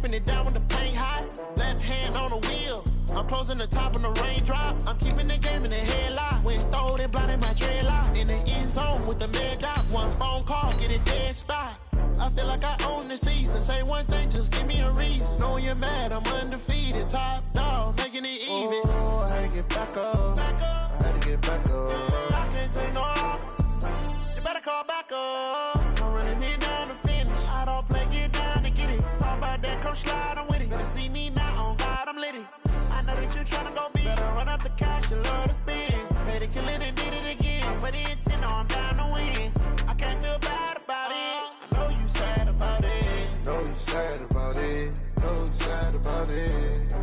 keeping it down when the paint hot. Left hand on the wheel. I'm closing the top on the raindrop. I'm keeping the game in the headlock. When throwed and blinded my dreadlock. In the end zone with the mad dot. One phone call, get it dead stop. I feel like I own the season. Say one thing, just give me a reason. Knowing you're mad, I'm undefeated. Top dog, making it even. Oh, I had to get back up. I had to get back up. I can't take no loss. You better call back up. I'm running it down to finish. I don't play, get down to get it. Talk about that, come slide, I'm with it. Better see me now, on God, I'm litty. I know that you're trying to go big. Better run up the cash, you love to spend. Made it, kill it, and did it again. But the intent, no, I'm down to win. I can't feel bad about it. I know you sad about it. Know you sad about it. Know you sad about it.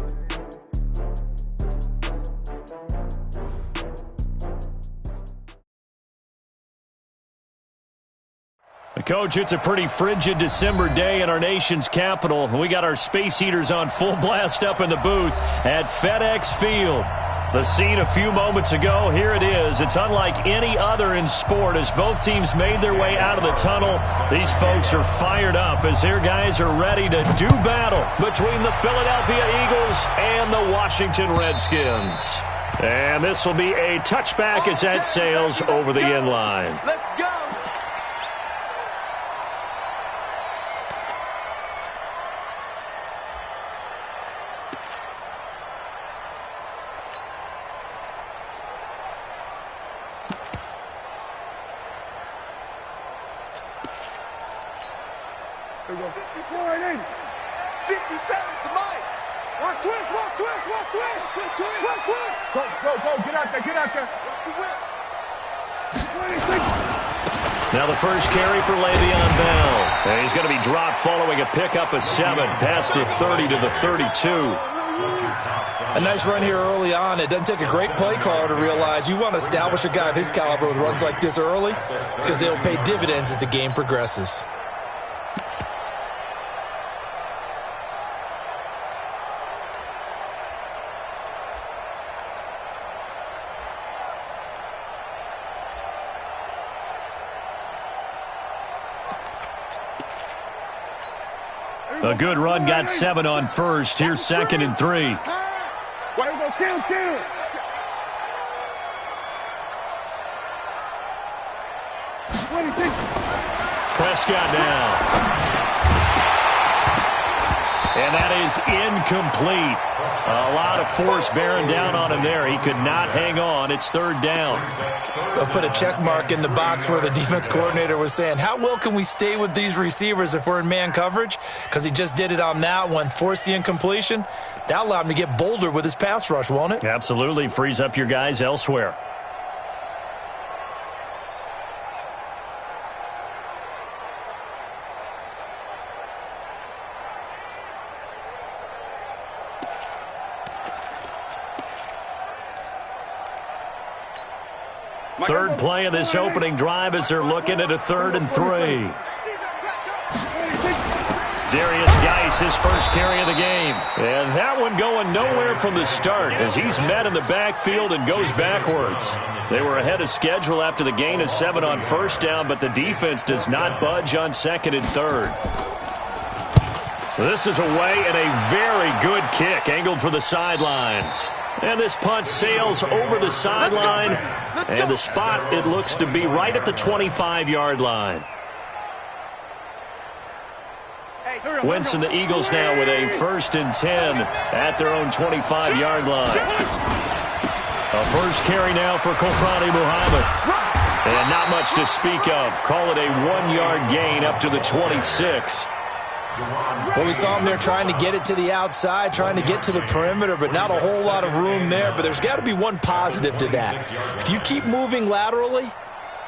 Coach, it's a pretty frigid December day in our nation's capital. We got our space heaters on full blast up in the booth at FedEx Field. The scene a few moments ago, here it is. It's unlike any other in sport as both teams made their way out of the tunnel. These folks are fired up as their guys are ready to do battle between the Philadelphia Eagles and the Washington Redskins. And this will be a touchback as that sails over the end line. Let's go. There we go. 54 and 80. 57 to Mike. Watch twist, watch twist, watch twist. Twist. Go. Get out there. Watch the whip. 26. Now the first carry for Le'Veon Bell. And he's going to be dropped following a pickup of 7 past the 30 to the 32. A nice run here early on. It doesn't take a great play caller to realize you want to establish a guy of his caliber with runs like this early because they'll pay dividends as the game progresses. A good run got 7 on first. Here's 2nd and 3. Why you go kill? Prescott now. And that is incomplete. A lot of force bearing down on him there. He could not hang on. It's 3rd down. They'll put a check mark in the box where the defense coordinator was saying, how well can we stay with these receivers if we're in man coverage? Because he just did it on that one. Force the incompletion. That allowed him to get bolder with his pass rush, won't it? Absolutely. Frees up your guys elsewhere. Third play of this opening drive as they're looking at a 3rd and 3. Darius Geis, his first carry of the game. And that one going nowhere from the start as he's met in the backfield and goes backwards. They were ahead of schedule after the gain of 7 on first down, but the defense does not budge on 2nd and 3rd. This is away and a very good kick angled for the sidelines. And this punt sails over the sideline. And the spot, it looks to be right at the 25-yard line. Wentz and the Eagles now with a 1st and 10 at their own 25-yard line. A first carry now for Kofrani Muhammad. And not much to speak of. Call it a 1-yard gain up to the 26. Well, we saw him there trying to get it to the outside, trying to get to the perimeter, but not a whole lot of room there. But there's got to be one positive to that. If you keep moving laterally,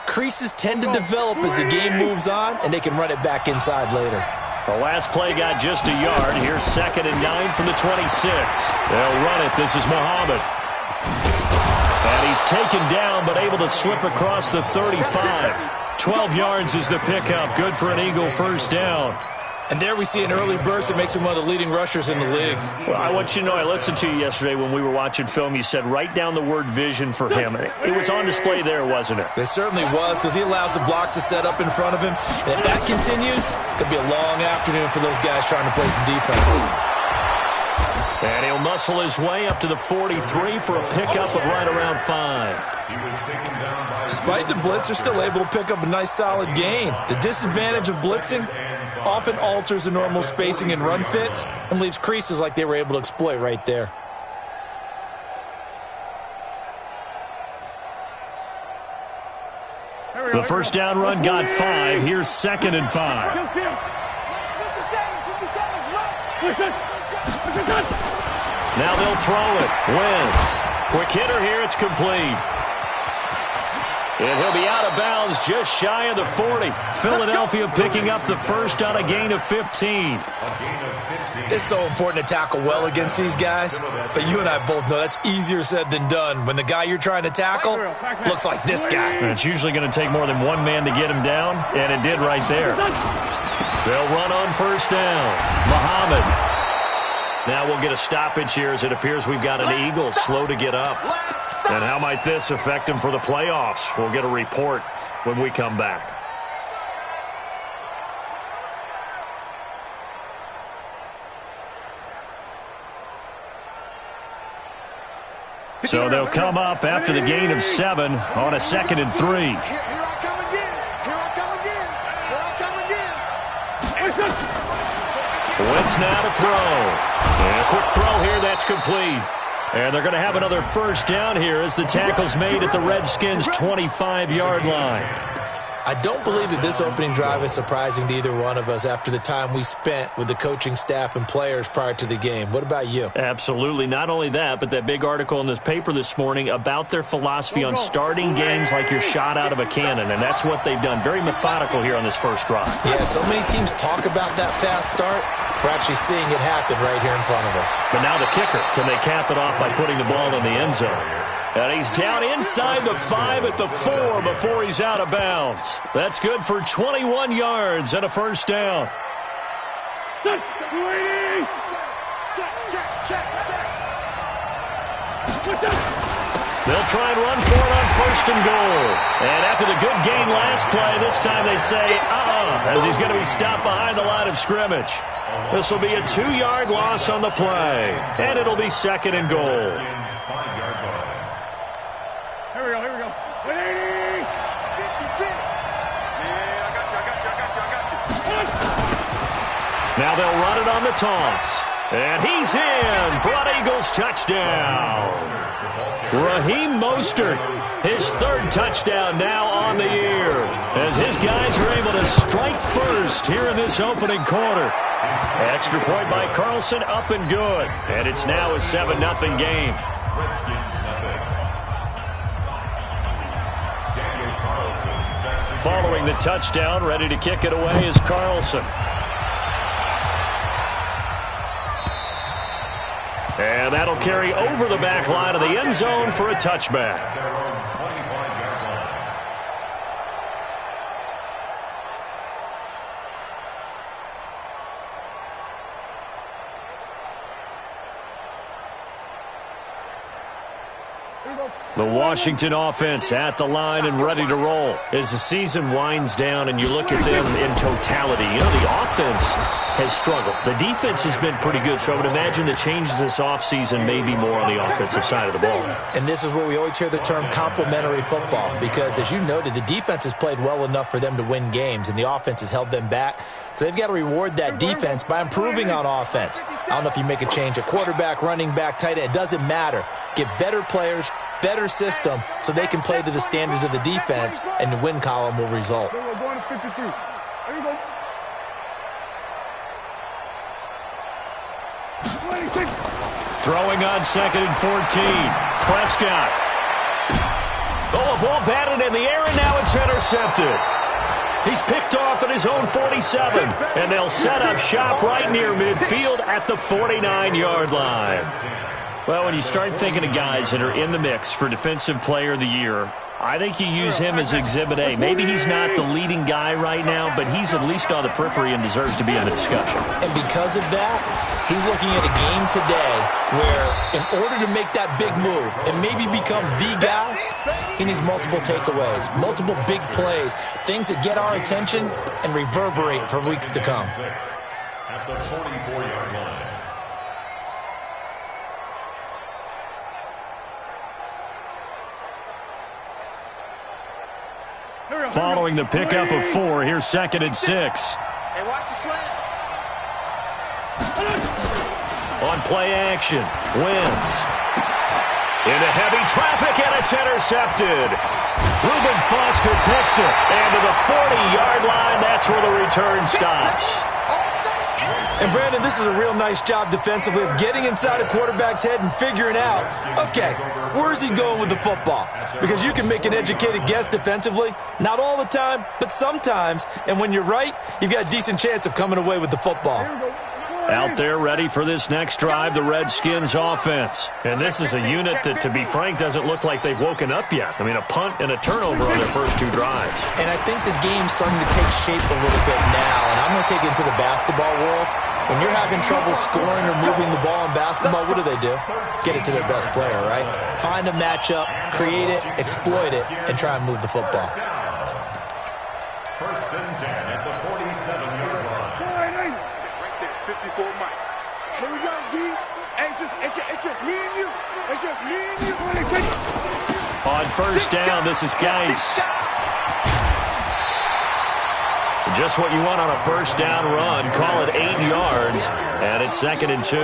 creases tend to develop as the game moves on, and they can run it back inside later. The last play got just a yard. Here's 2nd and 9 from the 26. They'll run it. This is Muhammad. And he's taken down, but able to slip across the 35. 12 yards is the pickup. Good for an Eagle first down. And there we see an early burst that makes him one of the leading rushers in the league. Well, I want you to know, I listened to you yesterday when we were watching film. You said write down the word vision for him. It was on display there, wasn't it? It certainly was, because he allows the blocks to set up in front of him. And if that continues, it could be a long afternoon for those guys trying to play some defense. And he'll muscle his way up to the 43 for a pickup of right around 5. Despite the blitz, they're still able to pick up a nice solid gain. The disadvantage of blitzing often alters the normal spacing and run fits and leaves creases like they were able to exploit right there. The first down run got 5. Here's 2nd and 5. Now they'll throw it. Wentz. Quick hitter here. It's complete. And he'll be out of bounds just shy of the 40. Philadelphia picking up the first on a gain of 15. It's so important to tackle well against these guys, but you and I both know that's easier said than done when the guy you're trying to tackle looks like this guy. And it's usually going to take more than one man to get him down, and it did right there. They'll run on first down. Muhammad. Now we'll get a stoppage here as it appears we've got an Eagle slow to get up. And how might this affect him for the playoffs? We'll get a report when we come back. So they'll come up after the gain of 7 on a 2nd and 3. Here I come again. Here I come again. Here I come again. Wentz now to throw. And a quick throw here. That's complete. And they're going to have another first down here as the tackle's made at the Redskins' 25-yard line. I don't believe that this opening drive is surprising to either one of us after the time we spent with the coaching staff and players prior to the game. What about you? Absolutely. Not only that, but that big article in this paper this morning about their philosophy on starting games like you're shot out of a cannon, and that's what they've done. Very methodical here on this first drive. Yeah, so many teams talk about that fast start. We're actually seeing it happen right here in front of us. But now the kicker. Can they cap it off by putting the ball in the end zone? And he's down inside the 5 at the 4 before he's out of bounds. That's good for 21 yards and a first down. Check. They'll try and run for it on 1st and goal. And after the good gain last play, this time they say, as he's going to be stopped behind the line of scrimmage. This will be a 2-yard loss on the play. And it'll be 2nd and goal. Here we go. 180. 56. Yeah, I got you. Now they'll run it on the toss. And he's in for an Eagles touchdown. Raheem Mostert, his 3rd touchdown now on the year, as his guys are able to strike first here in this opening quarter. Extra point by Carlson, up and good. And it's now a 7-0 game. Following the touchdown, ready to kick it away is Carlson. And that'll carry over the back line of the end zone for a touchback. The Washington offense at the line and ready to roll. As the season winds down and you look at them in totality, you know, the offense has struggled. The defense has been pretty good, so I would imagine the changes this offseason may be more on the offensive side of the ball. And this is where we always hear the term complementary football, because as you noted, the defense has played well enough for them to win games, and the offense has held them back. So they've got to reward that defense by improving on offense. I don't know if you make a change at quarterback, running back, tight end. It doesn't matter. Get better players, better system, so they can play to the standards of the defense, and the win column will result. We're going to 52. There you go. 26. Throwing on 2nd and 14. Prescott. Oh, a ball batted in the air, and now it's intercepted. He's picked off at his own 47, and they'll set up shop right near midfield at the 49-yard line. Well, when you start thinking of guys that are in the mix for Defensive Player of the Year, I think you use him as Exhibit A. Maybe he's not the leading guy right now, but he's at least on the periphery and deserves to be in the discussion. And because of that, he's looking at a game today where in order to make that big move and maybe become the guy, he needs multiple takeaways, multiple big plays, things that get our attention and reverberate for weeks to come. At the 44-yard line. Following the pickup of 4, here's 2nd and 6. Hey, watch the slant. On play action, Wentz. Into heavy traffic, and it's intercepted. Reuben Foster picks it. And to the 40-yard line, that's where the return stops. And, Brandon, this is a real nice job defensively of getting inside a quarterback's head and figuring out, okay, where's he going with the football? Because you can make an educated guess defensively, not all the time, but sometimes. And when you're right, you've got a decent chance of coming away with the football. Out there ready for this next drive, the Redskins offense. And this is a unit that, to be frank, doesn't look like they've woken up yet. I mean, a punt and a turnover on their first 2 drives. And I think the game's starting to take shape a little bit now. And I'm going to take it into the basketball world. When you're having trouble scoring or moving the ball in basketball, what do? Get it to their best player, right? Find a matchup, create it, exploit it, and try and move the football. First and 10 at the 47-yard line. Right there, 54 Mike. Here we go, D. Hey, it's just me and you. It's just me and you. On first down, this is Geis. Just what you want on a first down run. Call it 8 yards, and it's 2nd and 2.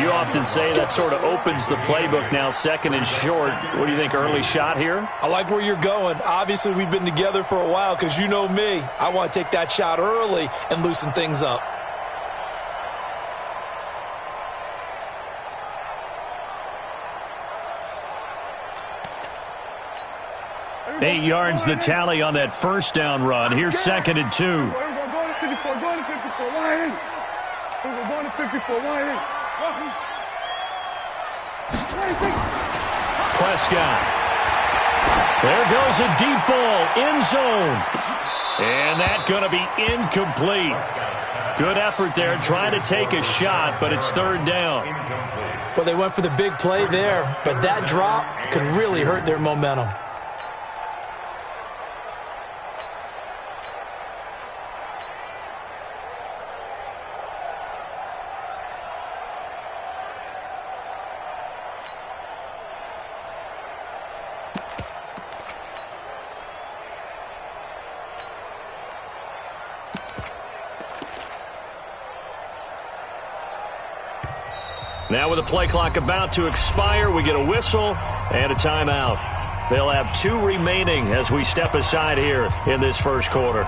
You often say that sort of opens the playbook now, 2nd and short. What do you think, early shot here? I like where you're going. Obviously, we've been together for a while because you know me. I want to take that shot early and loosen things up. Eight yards the tally on that first down run. Here's 2nd and 2. Go to 54, go to 54, line in. Go to 54, line in. Prescott. There goes a deep ball, end zone. And that's going to be incomplete. Good effort there, trying to take a shot, but it's 3rd down. Well, they went for the big play there, but that drop could really hurt their momentum. Now with the play clock about to expire, we get a whistle and a timeout. They'll have 2 remaining as we step aside here in this first quarter.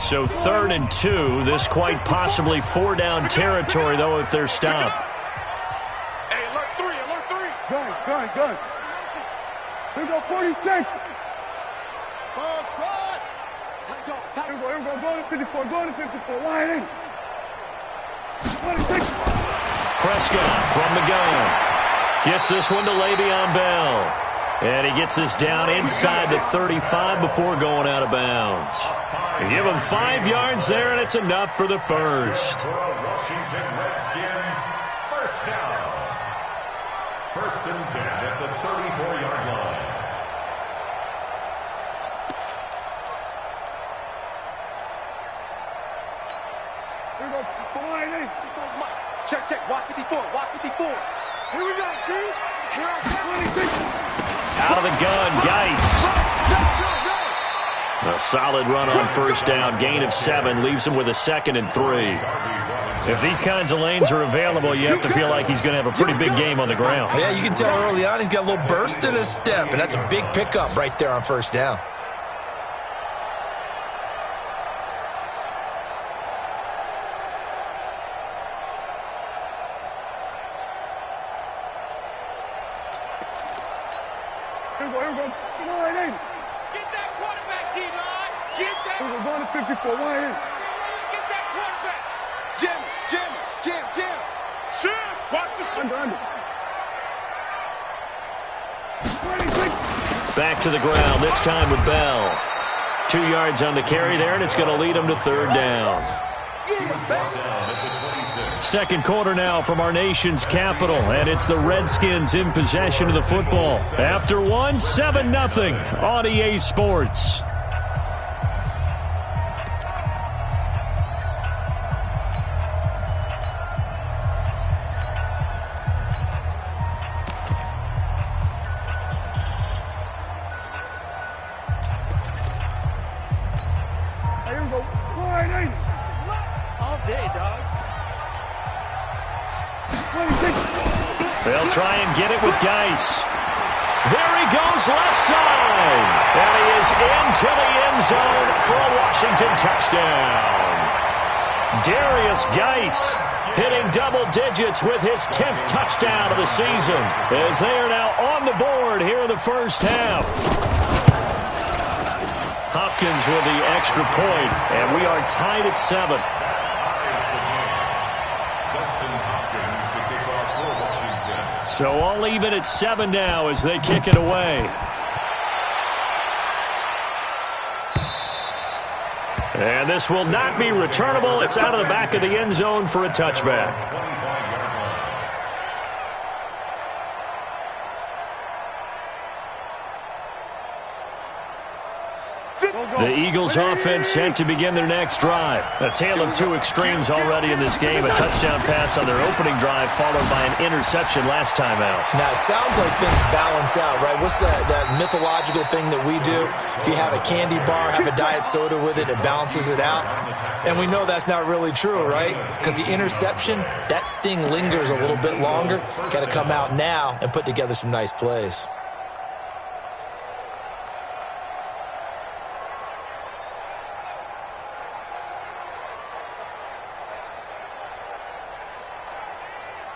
So 3rd and 2, this quite possibly 4-down territory, though, if they're stopped. Hey, alert 3, alert 3. Gun. Here we go, 46. Ball trot. Here we go, go to 54, line in. 26. Prescott from the gun. Gets this one to Le'Veon Bell. And he gets this down inside the 35 before going out of bounds. They give him 5 yards there, and it's enough for the first. Washington Redskins, first down. 1st and 10 at the 34-yard line. Here we go, line in. Check, watch 54. Here we go, G. Here I come. 26. Out of the gun, Geis. A solid run on first down. Gain of 7 leaves him with a 2nd and 3. If these kinds of lanes are available, you have to feel like he's going to have a pretty big game on the ground. Yeah, you can tell early on he's got a little burst in his step, and that's a big pickup right there on first down. Here we go. 180. Get that quarterback, D-line. Get that. Here we go. Going to 54. 180. Get that quarterback. Jam. Shit. Watch the shit. Under. 26. Back to the ground, this time with Bell. 2 yards on the carry there, and it's going to lead him to third down. Second quarter now from our nation's capital, and it's the Redskins in possession of the football. After one, 7-0 on EA Sports. Here we go. 180. All day, dog. 26. They'll try and get it with Geis. There he goes, left side. And he is into the end zone for a Washington touchdown. Darius Geis hitting double digits with his 10th touchdown of the season as they are now on the board here in the first half. Hopkins with the extra point, and we are tied at 7. So all even at 7 now as they kick it away. And this will not be returnable. It's out of the back of the end zone for a touchback. The Eagles offense set to begin their next drive. A tale of two extremes already in this game. A touchdown pass on their opening drive followed by an interception last time out. Now, it sounds like things balance out, right? What's that mythological thing that we do? If you have a candy bar, have a diet soda with it, it balances it out. And we know that's not really true, right? Because the interception, that sting lingers a little bit longer. Got to come out now and put together some nice plays.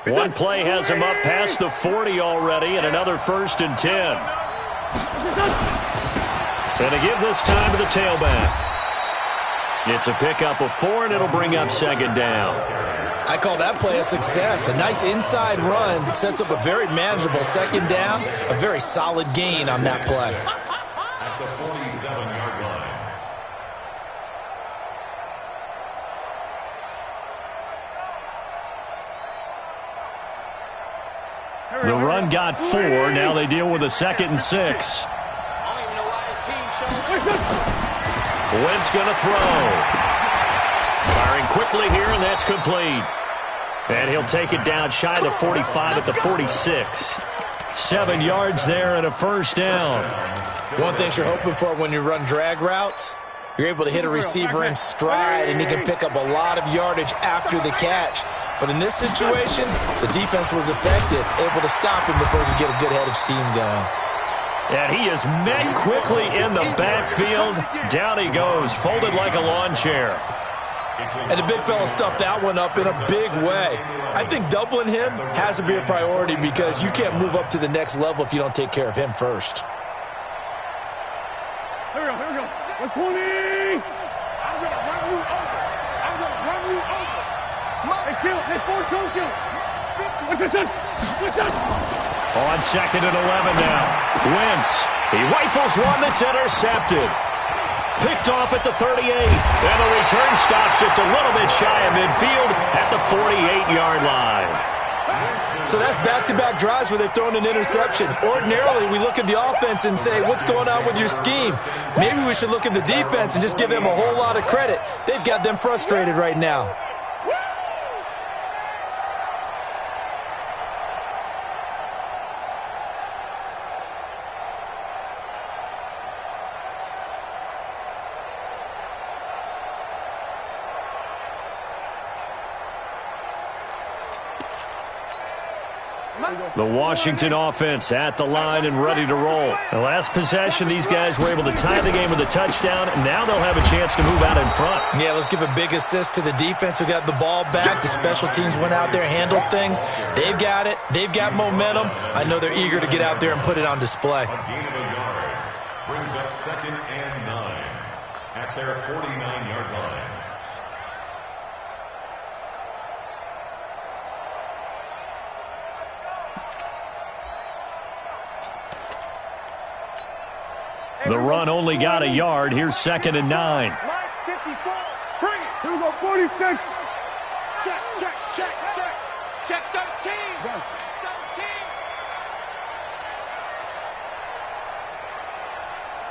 One play has him up past the 40 already, and another 1st and 10. And to give this time to the tailback. It's a pickup of 4, and it'll bring up 2nd down. I call that play a success. A nice inside run sets up a very manageable 2nd down. A very solid gain on that play. At the 47-yard line. The run got 4. Now they deal with a 2nd and 6. I don't even know why his team showed. Wentz going to throw. Firing quickly here, and that's complete. And he'll take it down shy of the 45 at the 46. 7 yards there and a 1st down. One thing you're hoping for when you run drag routes, you're able to hit a receiver in stride, and he can pick up a lot of yardage after the catch. But in this situation, the defense was effective, able to stop him before he could get a good head of steam going. And he is met quickly in the backfield. Down he goes, folded like a lawn chair. And the big fella stuffed that one up in a big way. I think doubling him has to be a priority because you can't move up to the next level if you don't take care of him first. Here we go. 120. I'm going to run you over. Hey, kill. Hey, 4, kill. What's this? On 2nd and 11 now. Wentz. He rifles one that's intercepted. Picked off at the 38. And the return stops just a little bit shy of midfield at the 48-yard line. So that's back-to-back drives where they've thrown an interception. Ordinarily, we look at the offense and say, what's going on with your scheme? Maybe we should look at the defense and just give them a whole lot of credit. They've got them frustrated right now. The Washington offense at the line and ready to roll. The last possession, these guys were able to tie the game with a touchdown, and now they'll have a chance to move out in front. Yeah, let's give a big assist to the defense who got the ball back. The special teams went out there, handled things. They've got it. They've got momentum. I know they're eager to get out there and put it on display. A gain of a yard brings up 2nd and 9 at their 49-yard line. The run only got a yard. Here's 2nd and 9. Line 54. Bring it. Here we go, 46. Check, check, check, check. Check 13.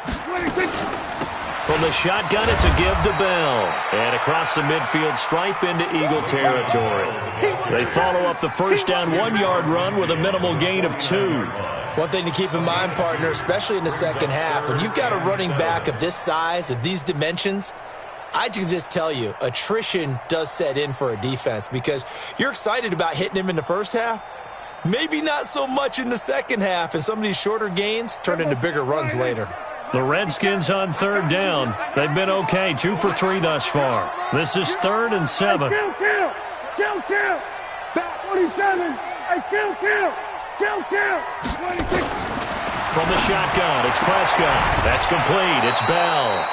13. 26. From the shotgun, it's a give to Bell. And across the midfield stripe into Eagle territory. They follow up the first down 1-yard run with a minimal gain of 2. One thing to keep in mind, partner, especially in the second half, when you've got a running back of this size, of these dimensions, I can just tell you, attrition does set in for a defense because you're excited about hitting him in the first half, maybe not so much in the second half, and some of these shorter gains turn into bigger runs later. The Redskins on 3rd down. They've been okay, 2 for 3 thus far. This is 3rd and 7. Kill. Back 47. Hey, kill. 26. From the shotgun, it's Prescott. That's complete. It's Bell.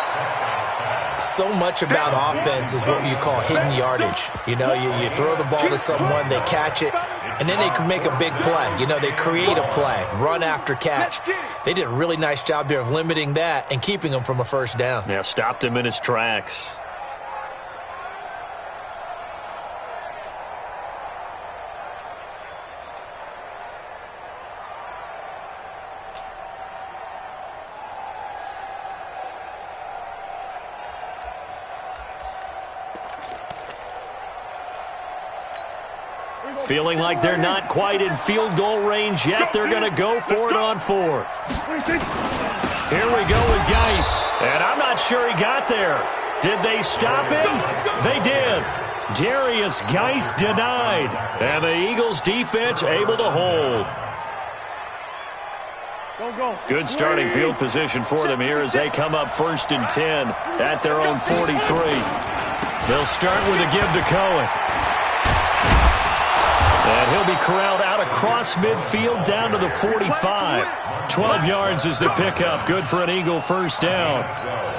So much about offense is what you call hidden yardage. You know, you throw the ball to someone, they catch it, and then they can make a big play. You know, they create a play, run after catch. They did a really nice job there of limiting that and keeping him from a first down. Yeah, stopped him in his tracks. Feeling like they're not quite in field goal range yet. They're going to go for it on 4th. Here we go with Geis. And I'm not sure he got there. Did they stop him? They did. Darius Geis denied. And the Eagles defense able to hold. Good starting field position for them here as they come up 1st and 10 at their own 43. They'll start with a give to Cohen. And he'll be corralled out across midfield down to the 45. 12 yards is the pickup. Good for an Eagle first down.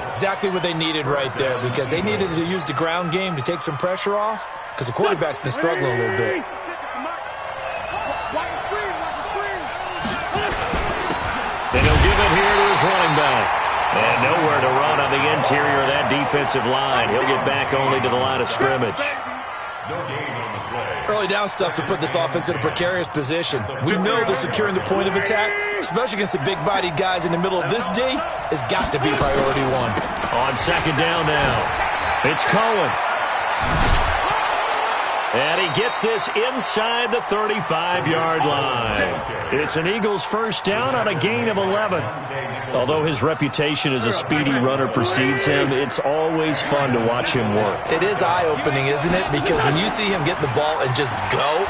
Exactly what they needed right there because they needed to use the ground game to take some pressure off because the quarterback's been struggling a little bit. And he'll give it here to his running back. And nowhere to run on the interior of that defensive line. He'll get back only to the line of scrimmage. No gain on the play. Early down stuff will put this offense in a precarious position. We know that securing the point of attack, especially against the big-bodied guys in the middle of this D, has got to be priority 1. On 2nd down now, it's Cohen. And he gets this inside the 35-yard line. It's an Eagles first down on a gain of 11. Although his reputation as a speedy runner precedes him, it's always fun to watch him work. It is eye-opening, isn't it? Because when you see him get the ball and just go,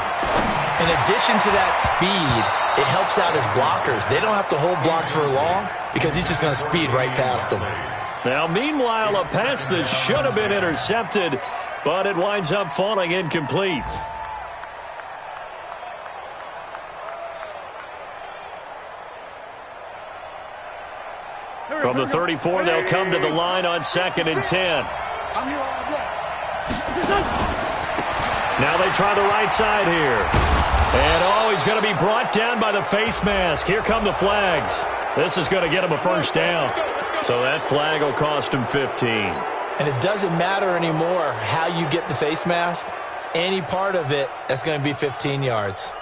in addition to that speed, it helps out his blockers. They don't have to hold blocks for long because he's just going to speed right past them. Now, meanwhile, a pass that should have been intercepted, but it winds up falling incomplete. From the 34, they'll come to the line on 2nd and 10. Now they try the right side here. And, he's going to be brought down by the face mask. Here come the flags. This is going to get him a first down. So that flag will cost him 15. And it doesn't matter anymore how you get the face mask. Any part of it, that's going to be 15 yards.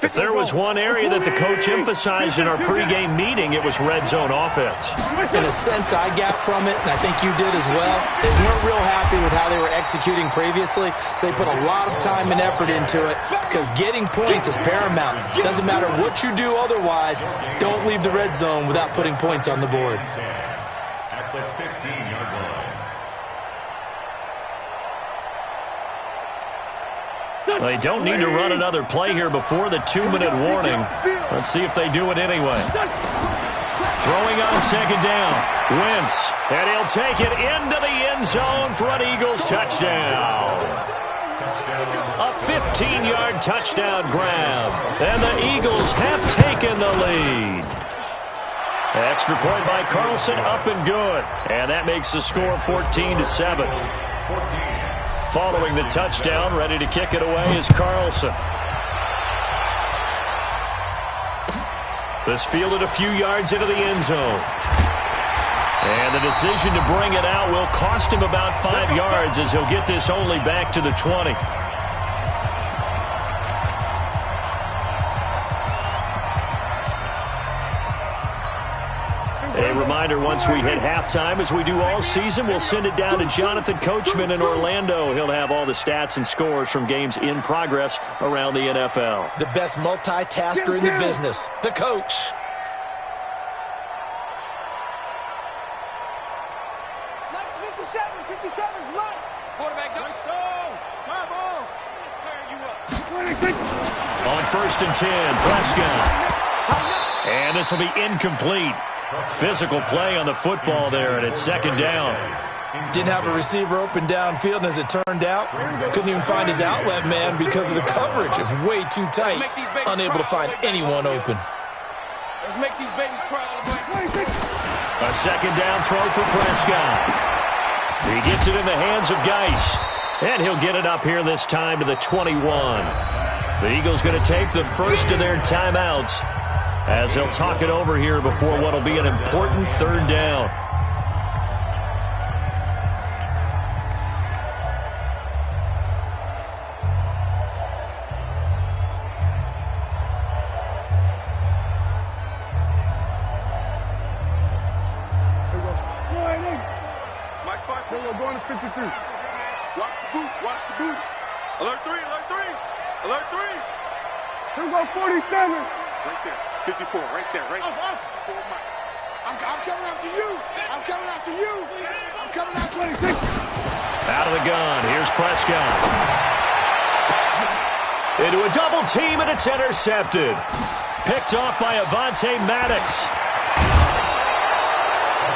If there was one area that the coach emphasized in our pregame meeting, it was red zone offense. In a sense, I got from it, and I think you did as well. They weren't real happy with how they were executing previously, so they put a lot of time and effort into it because getting points is paramount. Doesn't matter what you do otherwise, don't leave the red zone without putting points on the board. At the 15-yard line. They don't need to run another play here before the 2-minute warning. Let's see if they do it anyway. Throwing on second down. Wentz. And he'll take it into the end zone for an Eagles touchdown. A 15-yard touchdown grab. And the Eagles have taken the lead. Extra point by Carlson, up and good. And that makes the score 14-7. Following the touchdown, ready to kick it away is Carlson. This fielded a few yards into the end zone. And the decision to bring it out will cost him about 5 yards as he'll get this only back to the 20. A reminder, once we hit halftime, as we do all season, we'll send it down to Jonathan Coachman in Orlando. He'll have all the stats and scores from games in progress around the NFL. The best multitasker in the business, the coach. That's 57. 57's mine. Quarterback, don't stone. My ball. On 1st and 10, Prescott. And this will be incomplete. Physical play on the football there, and it's second down. Didn't have a receiver open downfield, and as it turned out, couldn't even find his outlet man because of the coverage. It was way too tight, unable to find anyone open. Let's make these babies cry all the way. A second down throw for Prescott. He gets it in the hands of Geis, and he'll get it up here this time to the 21. The Eagles going to take the first of their timeouts as they'll talk it over here before what will be an important third down. Going to 53. Watch the boot. Watch the boot. Alert 3. Alert 3. Alert 3. Here we go, 47. Right there. 54. Right there. Right there. I'm coming after you. I'm coming after you. I'm coming after you. 26. Out of the gun. Here's Prescott. Into a double team, and it's intercepted. Picked off by Avonte Maddox.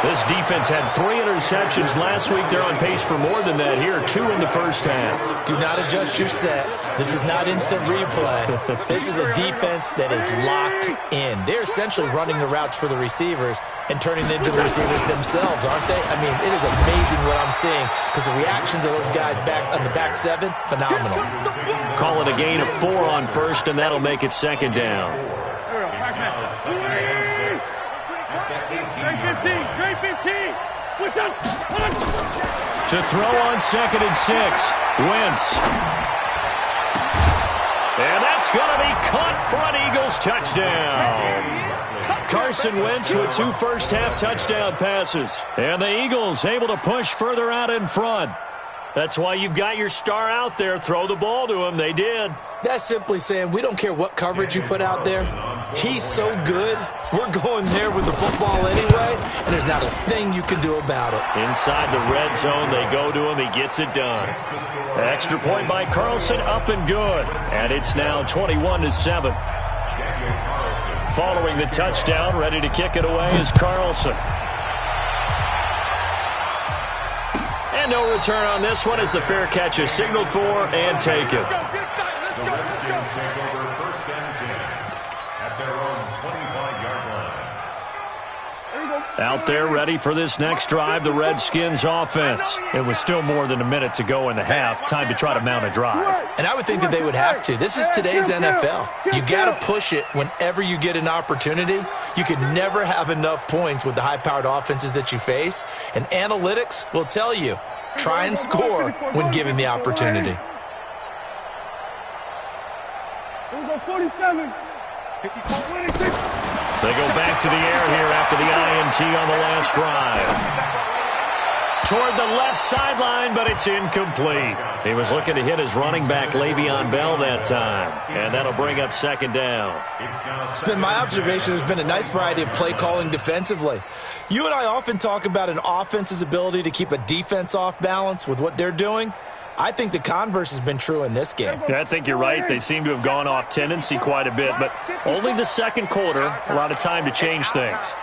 This defense had 3 interceptions last week. They're on pace for more than that here. 2 in the first half. Do not adjust your set. This is not instant replay. This is a defense that is locked in. They're essentially running the routes for the receivers and turning it into the receivers themselves, aren't they? I mean, it is amazing what I'm seeing because the reactions of those guys back on the back 7, phenomenal. Call it a gain of 4 on first, and that'll make it second down. Great 15. What's up? To throw on 2nd and 6. Wentz. And that's going to be caught for an Eagles touchdown. Carson Wentz with 2 first-half touchdown passes. And the Eagles able to push further out in front. That's why you've got your star out there. Throw the ball to him. They did. That's simply saying we don't care what coverage you put out there. He's so good. We're going there with the football anyway, and there's not a thing you can do about it. Inside the red zone, they go to him. He gets it done. Extra point by Carlson, up and good. And it's now 21-7. Following the touchdown, ready to kick it away is Carlson. And no return on this one as the fair catch is signaled for and taken. The Redskins take over 1st and 10 at their own 25-yard line. Out there ready for this next drive, the Redskins offense. It was still more than a minute to go in the half. Time to try to mount a drive. And I would think that they would have to. This is today's NFL. You got to push it whenever you get an opportunity. You could never have enough points with the high-powered offenses that you face. And analytics will tell you, try and score when given the opportunity. Here we go, 47. 54, 26. They go back to the air here after the INT on the last drive. toward the left sideline, but it's incomplete. He was looking to hit his running back, Le'Veon Bell, that time. And that'll bring up second down. It's been my observation there's been a nice variety of play calling defensively. You and I often talk about an offense's ability to keep a defense off balance with what they're doing. I think the converse has been true in this game. I think you're right. They seem to have gone off tendency quite a bit, but only the second quarter, a lot of time to change things.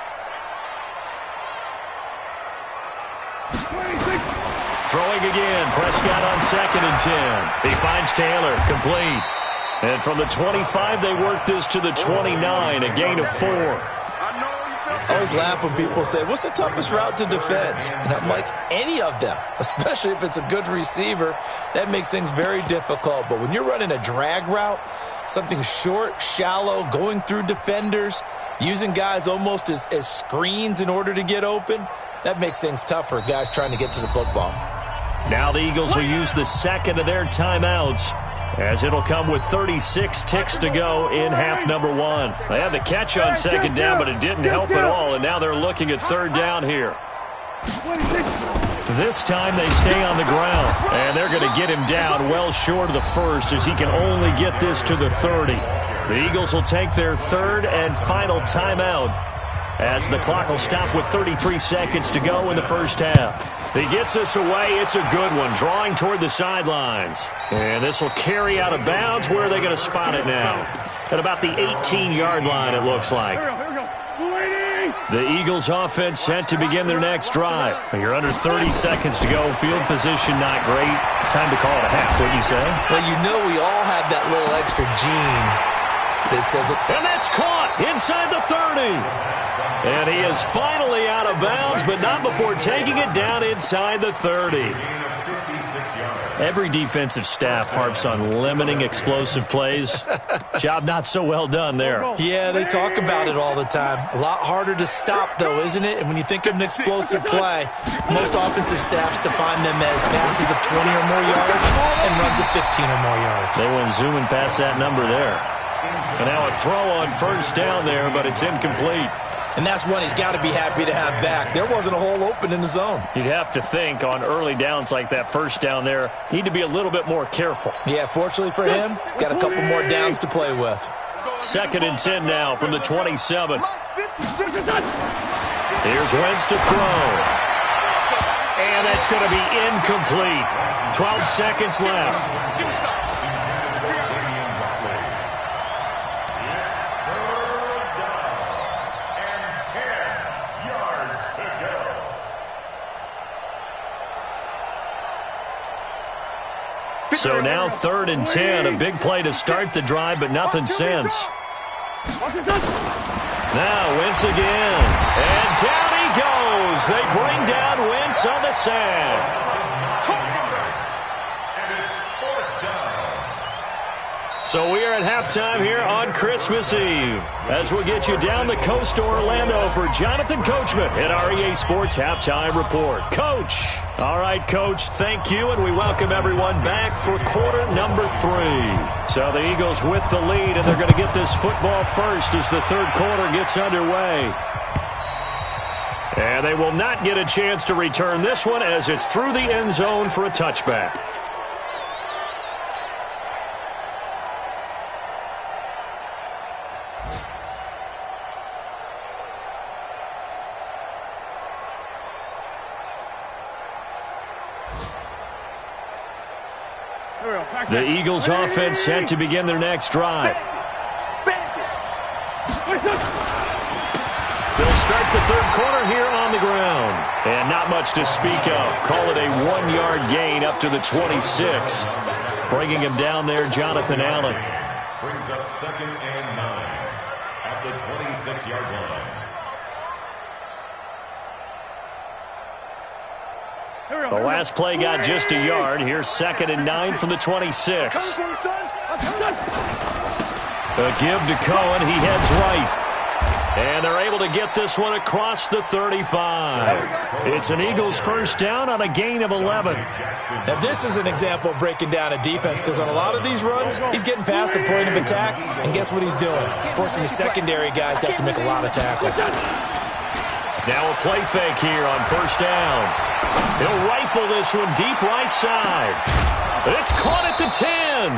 Throwing again, Prescott on 2nd and 10. He finds Taylor, complete. And from the 25, they work this to the 29, a gain of 4. I always laugh when people say, what's the toughest route to defend? And I'm like, any of them, especially if it's a good receiver. That makes things very difficult. But when you're running a drag route, something short, shallow, going through defenders, using guys almost as screens in order to get open, that makes things tough for guys trying to get to the football. Now the Eagles will use the second of their timeouts, as it'll come with 36 ticks to go in half number 1. They had the catch on second down, but it didn't help at all, and now they're looking at third down here. This time they stay on the ground, and they're going to get him down well short of the first, as he can only get this to the 30. The Eagles will take their third and final timeout, as the clock will stop with 33 seconds to go in the first half. He gets us away. It's a good one, drawing toward the sidelines. And this will carry out of bounds. Where are they going to spot it now? At about the 18-yard line, it looks like. The Eagles offense set to begin their next drive. You're under 30 seconds to go. Field position not great. Time to call it a half, wouldn't you say? Well, you know we all have that little extra gene that says it. And that's caught inside the 30. And he is finally out of bounds, but not before taking it down inside the 30. Every defensive staff harps on limiting explosive plays. Job not so well done there. Yeah, they talk about it all the time. A lot harder to stop, though, isn't it? And when you think of an explosive play, most offensive staffs define them as passes of 20 or more yards and runs of 15 or more yards. They went zooming past that number there. And now a throw on first down there, but it's incomplete. And that's one he's got to be happy to have back. There wasn't a hole open in the zone. You'd have to think on early downs like that first down there, need to be a little bit more careful. Yeah, fortunately for him, got a couple more downs to play with. 2nd and 10 now from the 27. Here's Wentz to throw. And that's going to be incomplete. 12 seconds left. So now 3rd and 10, a big play to start the drive, but nothing since. Now Wentz again, and down he goes. They bring down Wentz on the sack. So we are at halftime here on Christmas Eve, as we'll get you down the coast to Orlando for Jonathan Coachman at our EA Sports Halftime Report. Coach. All right, Coach, thank you, and we welcome everyone back for quarter number 3. So the Eagles with the lead, and they're going to get this football first as the third quarter gets underway. And they will not get a chance to return this one as it's through the end zone for a touchback. The Eagles offense set to begin their next drive. They'll start the third quarter here on the ground. And not much to speak of. Call it a 1-yard gain up to the 26. Bringing him down there, Jonathan Allen. Brings up 2nd and 9 at the 26-yard line. The last play got just a yard. Here's 2nd and 9 from the 26. A give to Cohen. He heads right. And they're able to get this one across the 35. It's an Eagles first down on a gain of 11. Now, this is an example of breaking down a defense, because on a lot of these runs, he's getting past the point of attack, and guess what he's doing? Forcing the secondary guys to have to make a lot of tackles. Now a play fake here on first down. He'll rifle this one deep right side. It's caught at the 10.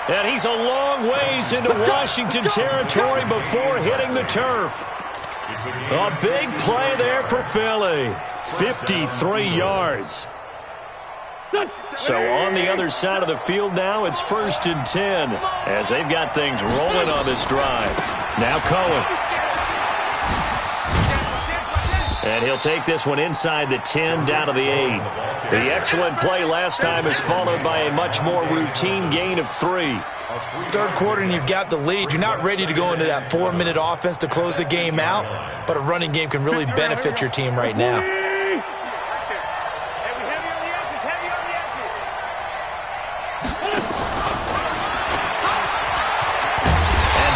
And he's a long ways into Washington territory before hitting the turf. A big play there for Philly. 53 yards. So on the other side of the field now, it's 1st and 10 as they've got things rolling on this drive. Now Cohen. And he'll take this one inside the 10 down to the 8. The excellent play last time is followed by a much more routine gain of 3. Third quarter and you've got the lead. You're not ready to go into that 4-minute offense to close the game out, but a running game can really benefit your team right now. And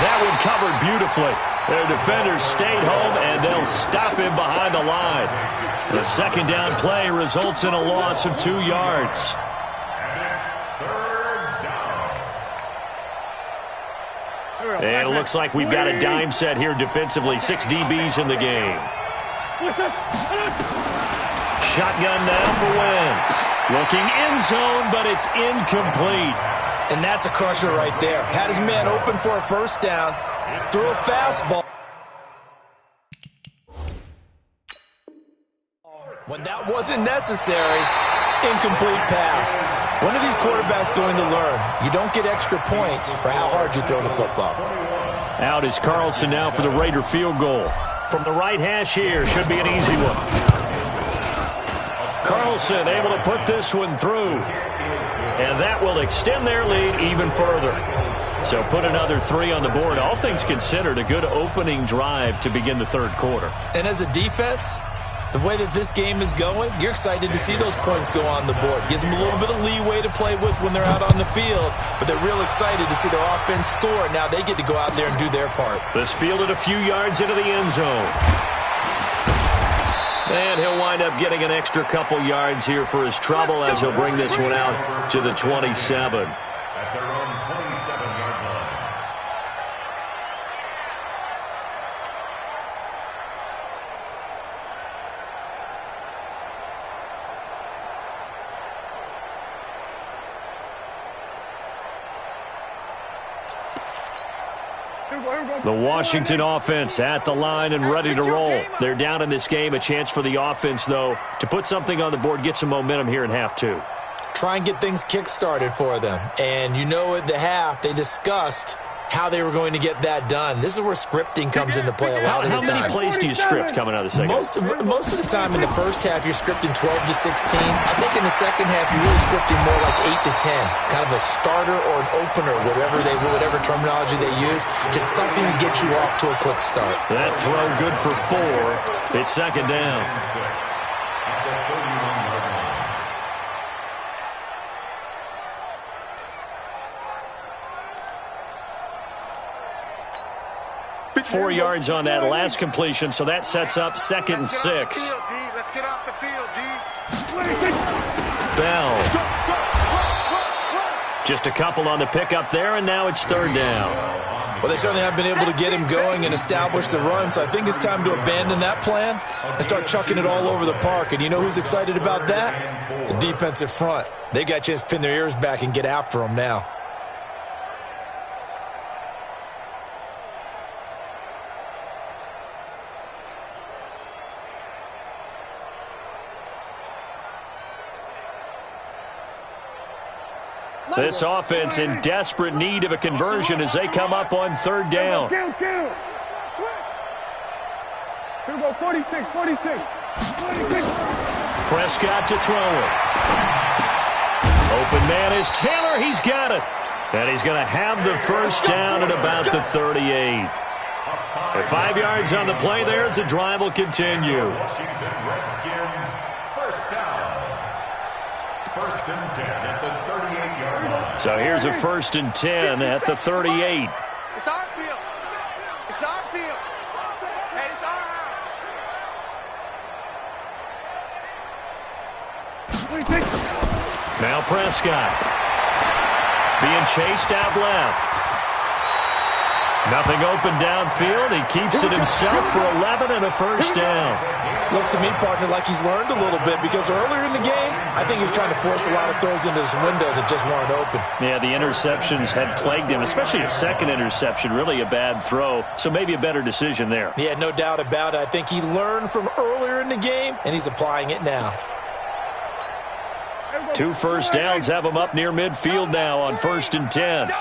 that one covered beautifully. Their defenders stayed home, and they'll stop him behind the line. The second down play results in a loss of 2 yards. And it looks like we've got a dime set here defensively. 6 DBs in the game. Shotgun now for Wentz. Looking end zone, but it's incomplete. And that's a crusher right there. Had his man open for a first down. Threw a fastball. When that wasn't necessary, incomplete pass. When are these quarterbacks going to learn? You don't get extra points for how hard you throw the football. Out is Carlson now for the Raider field goal. From the right hash here, should be an easy one. Carlson able to put this one through. And that will extend their lead even further. So put another 3 on the board. All things considered, a good opening drive to begin the third quarter. And as a defense, the way that this game is going, you're excited to see those points go on the board. Gives them a little bit of leeway to play with when they're out on the field, but they're real excited to see their offense score. Now they get to go out there and do their part. This fielded a few yards into the end zone. And he'll wind up getting an extra couple yards here for his trouble as he'll bring this one out to the 27. At their own 27-yard line. The Washington offense at the line and ready to roll. They're down in this game. A chance for the offense, though, to put something on the board, get some momentum here in half 2. Try and get things kick-started for them. And you know at the half, they discussed how they were going to get that done. This is where scripting comes into play a lot of the time. How many plays do you script coming out of the second? Most of the time in the first half, you're scripting 12 to 16. I think in the second half, you're really scripting more like 8 to 10. Kind of a starter or an opener, whatever terminology they use. Just something to get you off to a quick start. That throw good for 4. It's second down. At the 31-yard line. 4 yards on that last completion, so that sets up 2nd and 6. Let's get off the field, D. Bell. Just a couple on the pickup there, and now it's 3rd down. Well, they certainly have been able to get him going and establish the run, so I think it's time to abandon that plan and start chucking it all over the park. And you know who's excited about that? The defensive front. They got a chance to pin their ears back and get after him now. This offense in desperate need of a conversion as they come up on 3rd down. Here we go, 46. Prescott to throw it. Open man is Taylor. He's got it. And he's going to have the first down at about the 38. At 5 yards on the play there as the drive will continue. Washington Redskins, first down. 1st and 10 at the 38-yard line. So here's a 1st and 10 at the 38. It's our field. It's our field. Hey, it's our house. Now Prescott being chased out left. Nothing open downfield. He keeps it himself for 11 and a first down. Looks to me, partner, like he's learned a little bit because earlier in the game, I think he was trying to force a lot of throws into some windows that just weren't open. Yeah, the interceptions had plagued him, especially his second interception, really a bad throw. So maybe a better decision there. Yeah, no doubt about it. I think he learned from earlier in the game, and he's applying it now. 2 first downs have him up near midfield now on 1st and 10.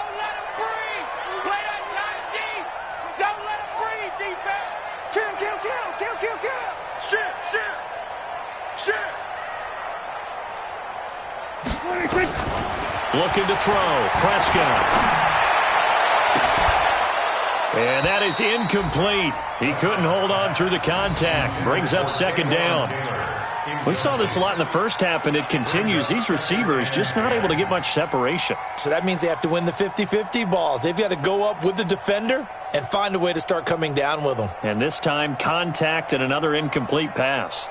Looking to throw. Prescott. And that is incomplete. He couldn't hold on through the contact. Brings up 2nd down. We saw this a lot in the first half, and it continues. These receivers just not able to get much separation. So that means they have to win the 50-50 balls. They've got to go up with the defender and find a way to start coming down with them. And this time, contact and another incomplete pass.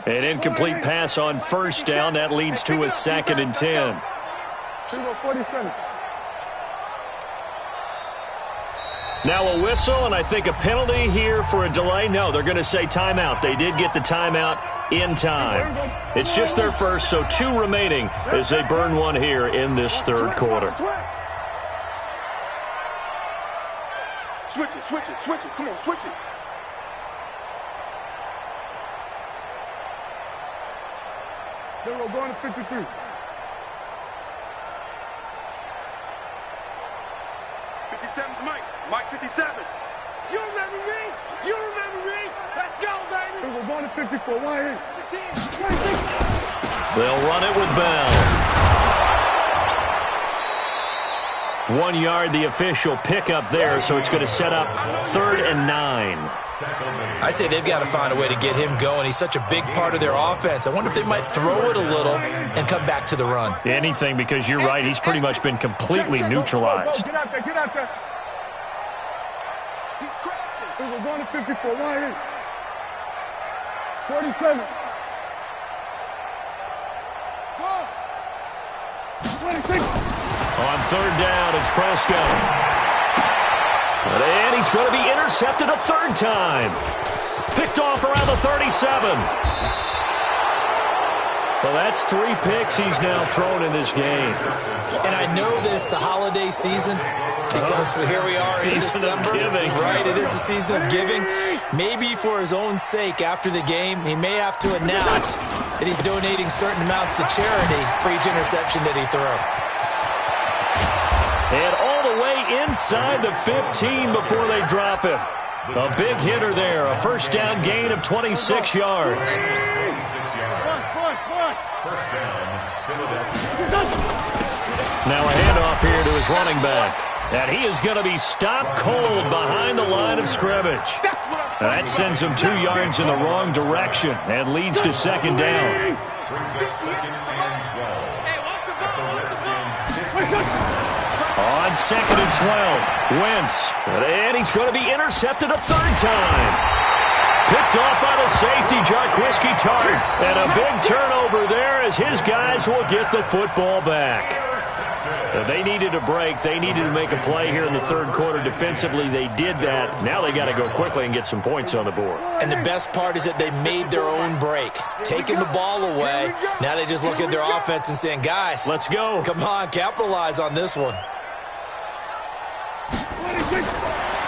An incomplete pass on 1st down. That leads to a 2nd and 10. Now a whistle, and I think a penalty here for a delay. No, they're going to say timeout. They did get the timeout in time. It's just their first, so 2 remaining as they burn one here in this 3rd quarter. Switch it, switch it, switch it. Come on, switch it. Then we're going to 53. Mike 57. You remember me? You remember me? Let's go, baby. Then we're going to 54. 1 They'll run it with Bell. 1 yard, the official pickup there, so it's going to set up 3rd and 9. I'd say they've got to find a way to get him going. He's such a big part of their offense. I wonder if they might throw it a little and come back to the run. Anything, because you're right. He's pretty much been completely neutralized. Get out there, get out there. He's crashing. Then we're going to 54. 1 47. 26. On 3rd down, it's Prescott. And he's going to be intercepted a 3rd time. Picked off around the 37. Well, that's 3 picks he's now thrown in this game. And I know this, the holiday season, because here we are in December. Season of giving. Right, it is the season of giving. Maybe for his own sake after the game, he may have to announce that he's donating certain amounts to charity for each interception that he threw. And all the way inside the 15 before they drop him. A big hitter there. A 1st down gain of 26 yards. Now a handoff here to his running back. And he is going to be stopped cold behind the line of scrimmage. That sends him 2 yards in the wrong direction and leads to 2nd down. On 2nd and 12, Wentz. And he's going to be intercepted a 3rd time. Picked off by the safety, Jarquiski Tart. And a big turnover there as his guys will get the football back. They needed a break. They needed to make a play here in the 3rd quarter. Defensively, they did that. Now they got to go quickly and get some points on the board. And the best part is that they made their own break. Taking the ball away. Now they just look at their offense and saying, guys, let's go. Come on, capitalize on this one.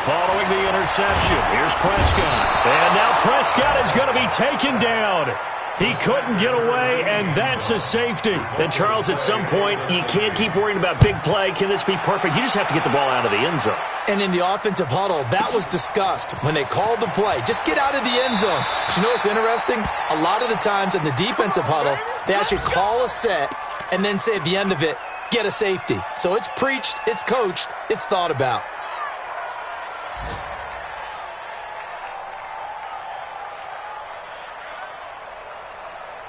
Following the interception, here's Prescott. And now Prescott is going to be taken down. He couldn't get away, and that's a safety. And, Charles, at some point, you can't keep worrying about big play. Can this be perfect? You just have to get the ball out of the end zone. And in the offensive huddle, that was discussed when they called the play. Just get out of the end zone. But you know what's interesting? A lot of the times in the defensive huddle, they actually call a set and then say at the end of it, get a safety. So it's preached, it's coached, it's thought about.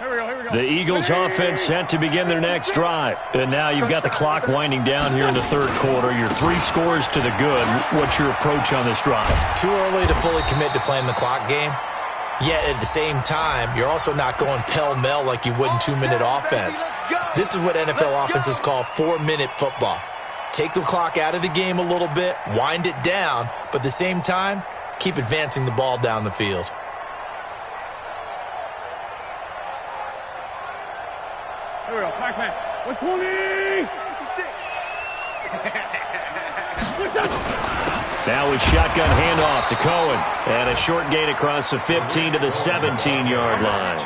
The Eagles offense set to begin their next drive. And now you've got the clock winding down here in the third quarter. You're 3 scores to the good. What's your approach on this drive? Too early to fully commit to playing the clock game. Yet at the same time, you're also not going pell-mell like you would in 2-minute offense. This is what NFL offenses call 4-minute football. Take the clock out of the game a little bit, wind it down, but at the same time, keep advancing the ball down the field. Here we go, Pac-Man. 120! Now with shotgun handoff to Cohen. And a short gain across the 15 to the 17-yard line.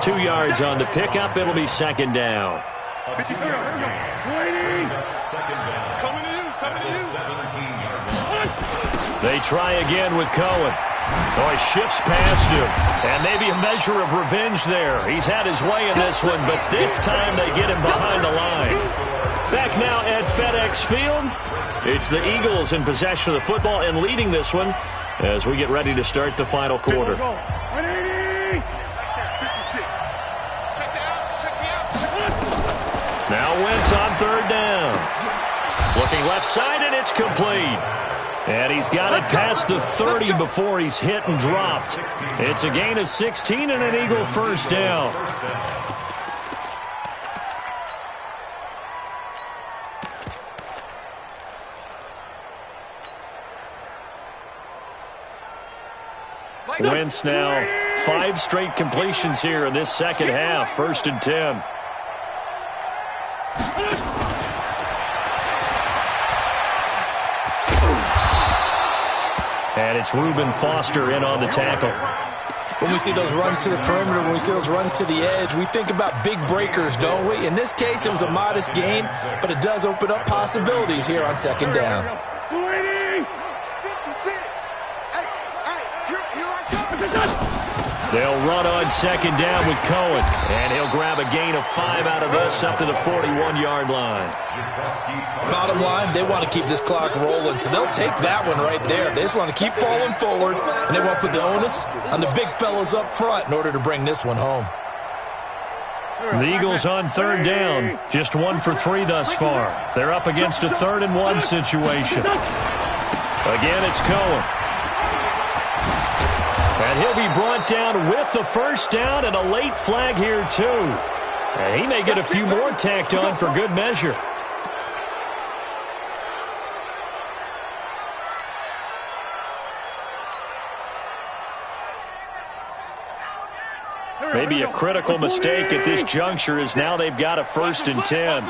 2 yards on the pickup. It'll be second down. Coming to you. They try again with Cohen. Oh, he shifts past him. And maybe a measure of revenge there. He's had his way in this one, but this time they get him behind the line. Back now at FedEx Field. It's the Eagles in possession of the football and leading this one as we get ready to start the final quarter. 180! Now Wentz on third down. Looking left side, and it's complete. And he's got it past the 30 before he's hit and dropped. It's a gain of 16 and an Eagle first down. Wentz now 5 straight completions here in this second half. 1st and 10. And it's Reuben Foster in on the tackle. When we see those runs to the perimeter, when we see those runs to the edge, we think about big breakers, don't we? In this case, it was a modest gain, but it does open up possibilities here on second down. 56. Here I come. They'll run on second down with Cohen, and he'll grab a gain of 5 out of this up to the 41-yard line. Bottom line, they want to keep this clock rolling, so they'll take that one right there. They just want to keep falling forward, and they want to put the onus on the big fellas up front in order to bring this one home. The Eagles on third down, just 1 for 3 thus far. They're up against a 3rd and 1 situation. Again, it's Cohen. And he'll be brought down with the first down and a late flag here, too. And he may get a few more tacked on for good measure. Maybe a critical mistake at this juncture is now they've got a 1st and 10.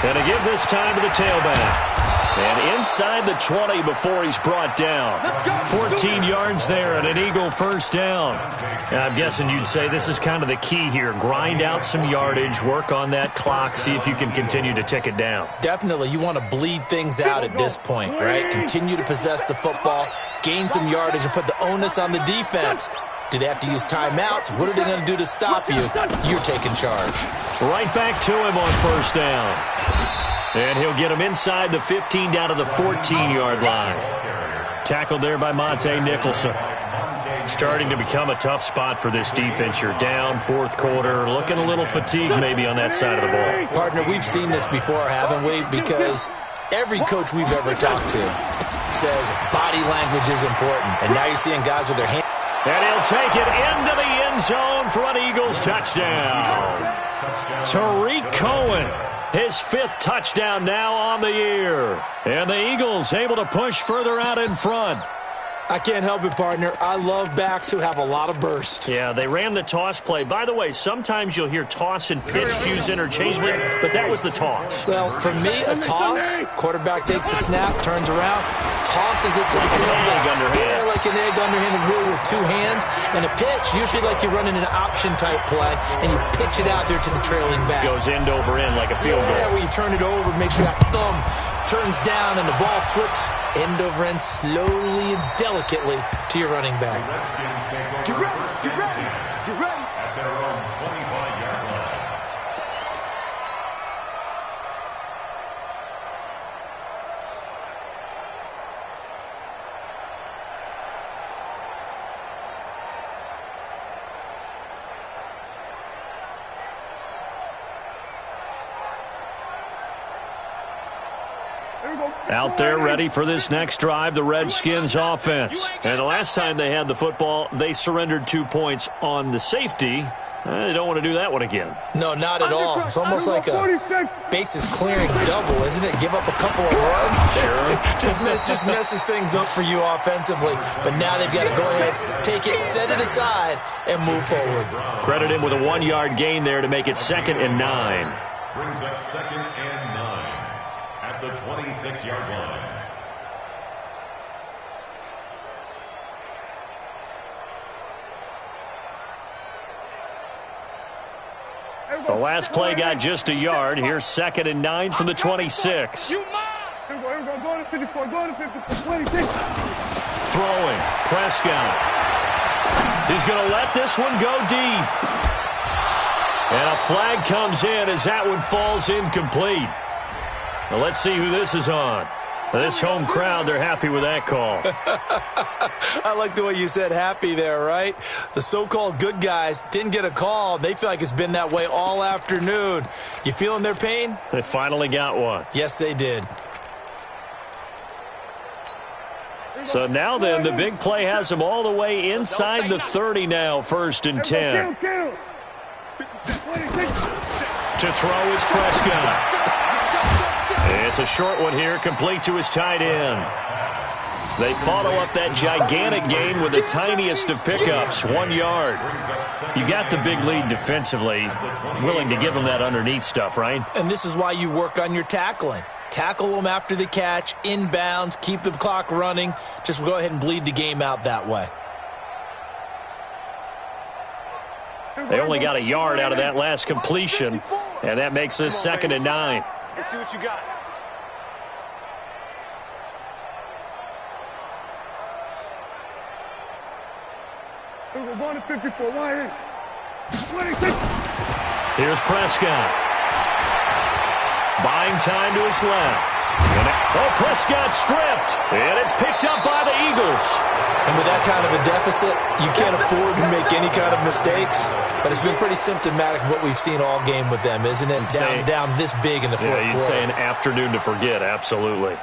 And to give this time to the tailback. And inside the 20 before he's brought down. 14 yards there and an Eagle first down. Now, I'm guessing you'd say this is kind of the key here. Grind out some yardage, work on that clock, see if you can continue to tick it down. Definitely. You want to bleed things out at this point, right? Continue to possess the football, gain some yardage, and put the onus on the defense. Do they have to use timeouts? What are they going to do to stop you? You're taking charge. Right back to him on first down. And he'll get him inside the 15 down to the 14-yard line. Tackled there by Monte Nicholson. Starting to become a tough spot for this defense. You're down 4th quarter, looking a little fatigued maybe on that side of the ball. Partner, we've seen this before, haven't we? Because every coach we've ever talked to says body language is important. And now you're seeing guys with their hands. And he'll take it into the end zone for an Eagles touchdown. Tariq Cohen. His 5th touchdown now on the year. And the Eagles able to push further out in front. I can't help it, partner. I love backs who have a lot of burst. Yeah, they ran the toss play. By the way, sometimes you'll hear toss and pitch used interchangeably, but that was the toss. Well, for me, a toss, quarterback takes the snap, turns around, tosses it to the tailback. Yeah, like an egg underhand, really with 2 hands. And a pitch, usually like you're running an option-type play, and you pitch it out there to the trailing back. Goes end over end like a field goal. Yeah, where you turn it over, make sure that thumb turns down, and the ball flips end over end slowly and delicately to your running back. Get ready, get ready, get ready. At their own 25-yard line. Out there ready for this next drive, the Redskins offense. And the last time they had the football, they surrendered 2 points on the safety. They don't want to do that one again. No, not at all. It's almost like a bases clearing double, isn't it? Give up a couple of runs. Sure. just messes things up for you offensively. But now they've got to go ahead, take it, set it aside, and move forward. Credit him with a 1-yard gain there to make it 2nd and 9. Brings up 2nd and 9 at the 26-yard line. The last play got just a yard. Here's 2nd and 9 from the 26. Go to 54, go to 54, 26. Throwing. Prescott. He's going to let this one go deep. And a flag comes in as that one falls incomplete. Now let's see who this is on. This home crowd, they're happy with that call. I like the way you said happy there, right? The so-called good guys didn't get a call. They feel like it's been that way all afternoon. You feeling their pain? They finally got one. Yes, they did. So now then, the big play has them all the way inside the 30 now, 1st and 10. To throw is Prescott. It's a short one here, complete to his tight end. They follow up that gigantic gain with the tiniest of pickups, 1 yard. You got the big lead defensively, willing to give them that underneath stuff, right? And this is why you work on your tackling. Tackle them after the catch, inbounds, keep the clock running. Just go ahead and bleed the game out that way. They only got a yard out of that last completion, and that makes this 2nd and 9. Let's see what you got. We're going to 54, wide in. 26. Here's Prescott. Buying time to his left. Prescott stripped. And it's picked up by the Eagles. And with that kind of a deficit, you can't afford to make any kind of mistakes. But it's been pretty symptomatic of what we've seen all game with them, isn't it? Down this big in the fourth quarter. Yeah, you'd say an afternoon to forget, absolutely.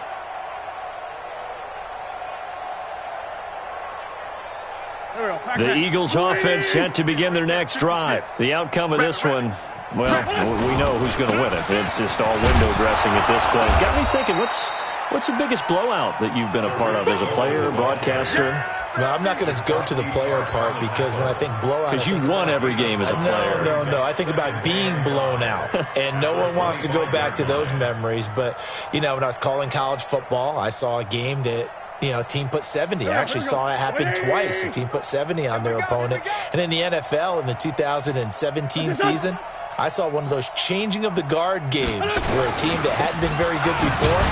The Eagles offense set to begin their next drive. The outcome of this one, well, we know who's going to win it. It's just all window dressing at this point. Got me thinking, what's the biggest blowout that you've been a part of as a player, broadcaster? No, I'm not going to go to the player part because when I think blowout... Because you won every game as a player. No. I think about being blown out. And no one wants to go back to those memories. But, when I was calling college football, I saw a game that, a team put 70. I actually saw it happen twice. A team put 70 on their opponent. And in the NFL in the 2017 season, I saw one of those changing of the guard games where a team that hadn't been very good before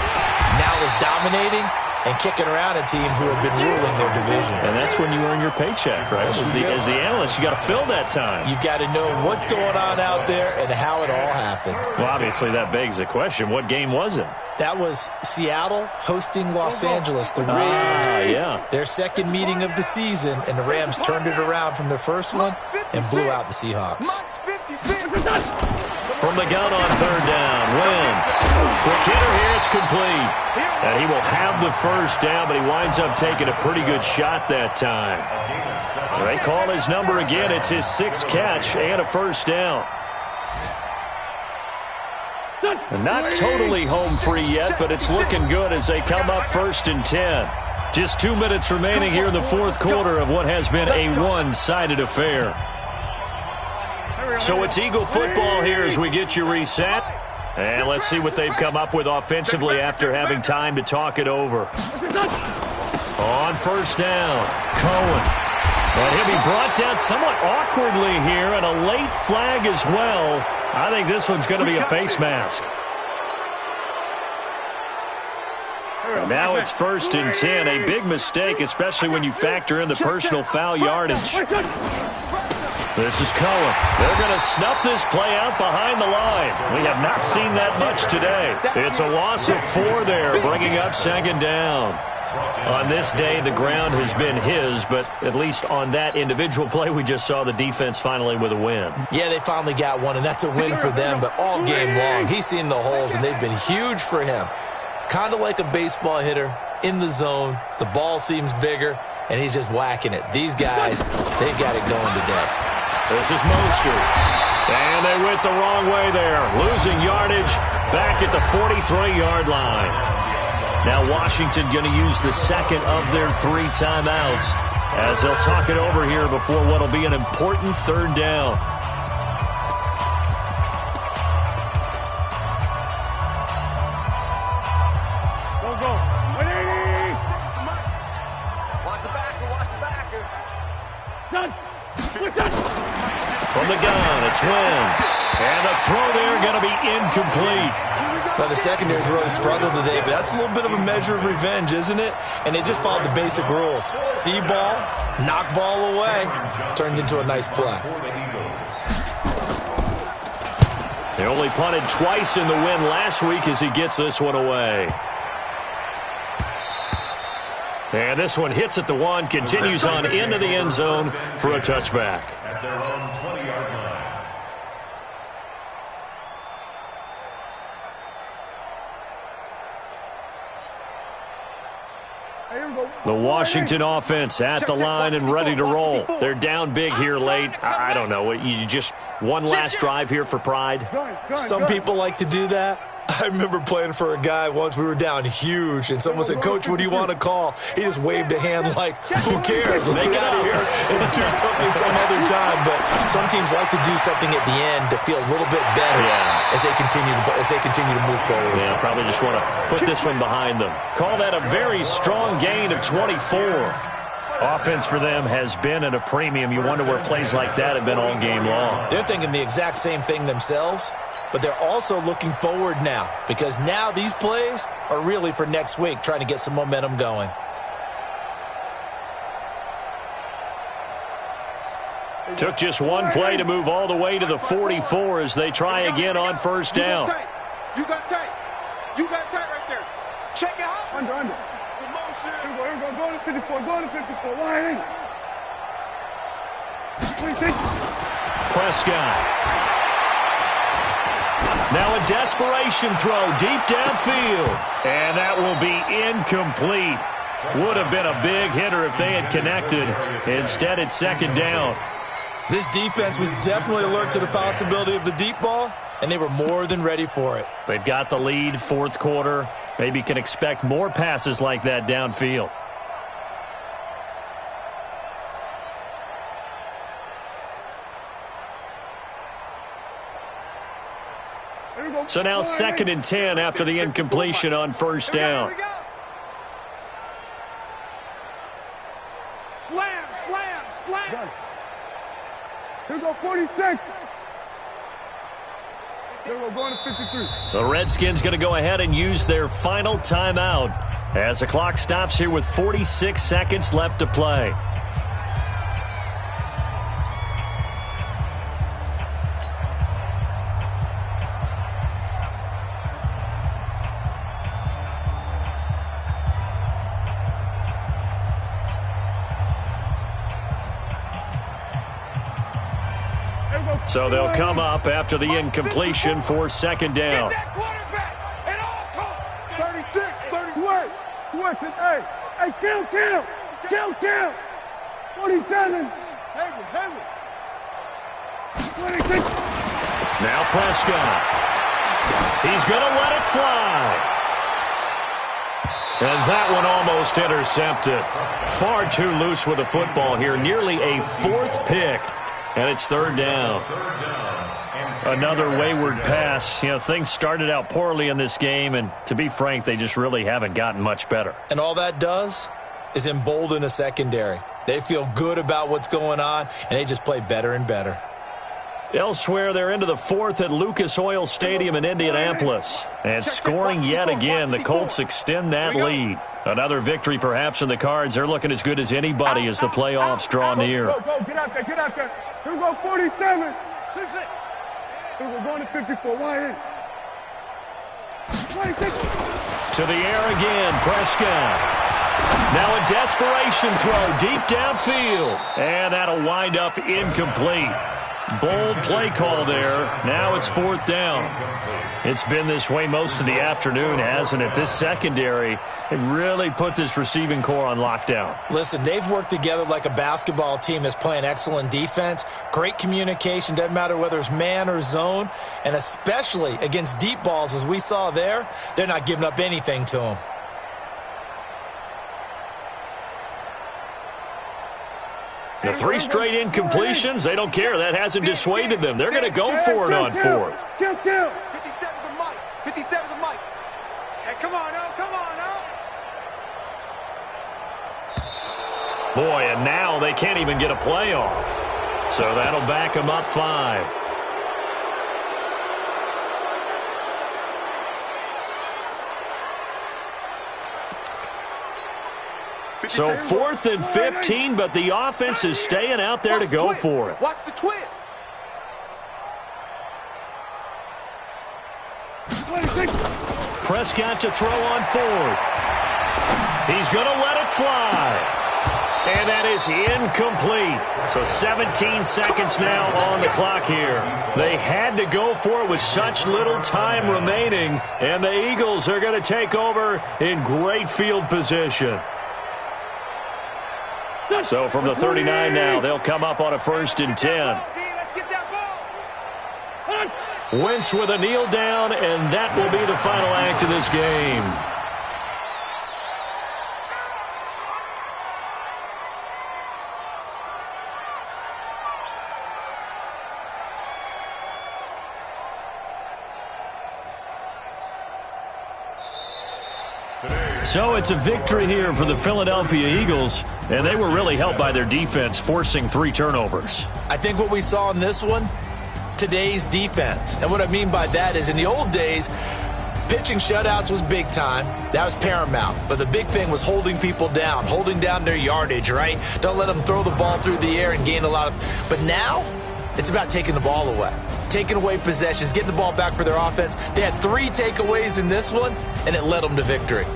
now is dominating and kicking around a team who had been ruling their division. And that's when you earn your paycheck, right? As the analyst, you got to fill that time. You've got to know what's going on out there and how it all happened. Well, obviously that begs the question, what game was it? That was Seattle hosting Los Angeles, the Rams. Yeah. Their second meeting of the season, and the Rams turned it around from their first one and blew out the Seahawks. From the gun on 3rd down, Wentz. Quick hitter here, it's complete. And he will have the first down, but he winds up taking a pretty good shot that time. They call his number again. It's his 6th catch and a first down. And not totally home free yet, but it's looking good as they come up 1st and 10. Just 2 minutes remaining here in the fourth quarter of what has been a one-sided affair. So it's Eagle football here as we get you reset. And let's see what they've come up with offensively after having time to talk it over. On 1st down, Cohen. And he'll be brought down somewhat awkwardly here, and a late flag as well. I think this one's going to be a face mask. And now it's 1st and 10. A big mistake, especially when you factor in the personal foul yardage. This is Cohen. They're going to snuff this play out behind the line. We have not seen that much today. It's a loss of 4 there, bringing up 2nd down. On this day, the ground has been his, but at least on that individual play, we just saw the defense finally with a win. Yeah, they finally got one, and that's a win for them, but all game long, he's seen the holes, and they've been huge for him. kind of like a baseball hitter in the zone. The ball seems bigger, and he's just whacking it. These guys, they got it going today. This is Mostert. And they went the wrong way there. Losing yardage back at the 43-yard line. Now Washington going to use the second of their 3 timeouts as they'll talk it over here before what will be an important 3rd down. From the gun, it's Wentz. And the throw there going to be incomplete. Well, the secondary's really struggled today, but that's a little bit of a measure of revenge, isn't it? And they just followed the basic rules. See ball, knock ball away, turned into a nice play. They only punted twice in the win last week as he gets this one away. And this one hits at the 1, continues on into the end zone for a touchback. At their own 20-yard line. The Washington offense at the line and ready to roll. They're down big here late. I don't know. You just one last drive here for pride? Some people like to do that. I remember playing for a guy once. We were down huge, and someone said, "Coach, what do you want to call?" He just waved a hand like, "Who cares? Let's get out of here and do something some other time." But some teams like to do something at the end to feel a little bit better as they continue to move forward. Yeah, probably just want to put this one behind them. Call that a very strong gain of 24. Offense for them has been at a premium. You wonder where plays like that have been all game long. They're thinking the exact same thing themselves, but they're also looking forward now because now these plays are really for next week, trying to get some momentum going. Took just one play to move all the way to the 44 as they try again on 1st down. You got tight. You got tight right there. Check it out. Under. Here we go. Go to 54. Go to 54. Why ain't? Prescott. Now a desperation throw deep downfield. And that will be incomplete. Would have been a big hitter if they had connected. Instead, it's 2nd down. This defense was definitely alert to the possibility of the deep ball, and they were more than ready for it. They've got the lead, 4th quarter. Maybe can expect more passes like that downfield. So now 2nd and 10 after the incompletion on 1st down. Slam. Here we go, 46. Here we go, going to 53. The Redskins going to go ahead and use their final timeout as the clock stops here with 46 seconds left to play. So they'll come up after the incompletion for 2nd down. 36. Switch it. Hey, count. 47. 26. Now Prescott. He's going to let it fly. And that one almost intercepted. Far too loose with the football here. Nearly a 4th pick. And it's 3rd down. Another wayward pass. You know, things started out poorly in this game, and to be frank, they just really haven't gotten much better. And all that does is embolden a secondary. They feel good about what's going on, and they just play better and better. Elsewhere, they're into the 4th at Lucas Oil Stadium in Indianapolis. And scoring yet again, the Colts extend that lead. Another victory perhaps in the cards. They're looking as good as anybody as the playoffs draw near. Go, get out there. Here we go, 47. Here we go, going to 54. Why ain't? 26. To the air again, Prescott. Now a desperation throw deep downfield. And that'll wind up incomplete. Bold play call there. Now it's 4th down. It's been this way most of the afternoon, hasn't it? This secondary, they really put this receiving core on lockdown. Listen, they've worked together like a basketball team that's playing excellent defense. Great communication, doesn't matter whether it's man or zone. And especially against deep balls, as we saw there, they're not giving up anything to them. The 3 straight incompletions, they don't care. That hasn't dissuaded them. They're going to go for it on 4th. 57's a Mike. 57's a Mike. Hey, come on, now. Come on, now. Boy, and now they can't even get a play off. So that'll back them up 5. So 4th and 15, but the offense is staying out there to go for it. Watch the twist. Prescott to throw on 4th. He's going to let it fly. And that is incomplete. So 17 seconds now on the clock here. They had to go for it with such little time remaining, and the Eagles are going to take over in great field position. So from the 39 now, they'll come up on a 1st and 10. Wentz with a kneel down, and that will be the final act of this game. So it's a victory here for the Philadelphia Eagles, and they were really helped by their defense forcing 3 turnovers. I think what we saw in this one, today's defense. And what I mean by that is in the old days, pitching shutouts was big time. That was paramount. But the big thing was holding people down, holding down their yardage, right? Don't let them throw the ball through the air and gain a lot of... But now, it's about taking the ball away. Taking away possessions, getting the ball back for their offense. They had 3 takeaways in this one, and it led them to victory.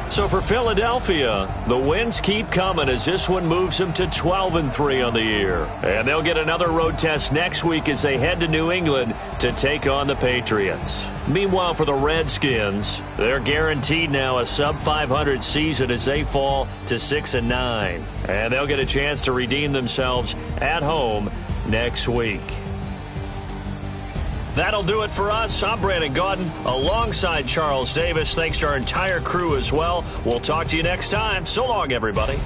So for Philadelphia, the wins keep coming as this one moves them to 12-3 on the year. And they'll get another road test next week as they head to New England to take on the Patriots. Meanwhile, for the Redskins, they're guaranteed now a sub-500 season as they fall to 6-9. And they'll get a chance to redeem themselves at home next week. That'll do it for us. I'm Brandon Gaudin alongside Charles Davis. Thanks to our entire crew as well. We'll talk to you next time. So long, everybody.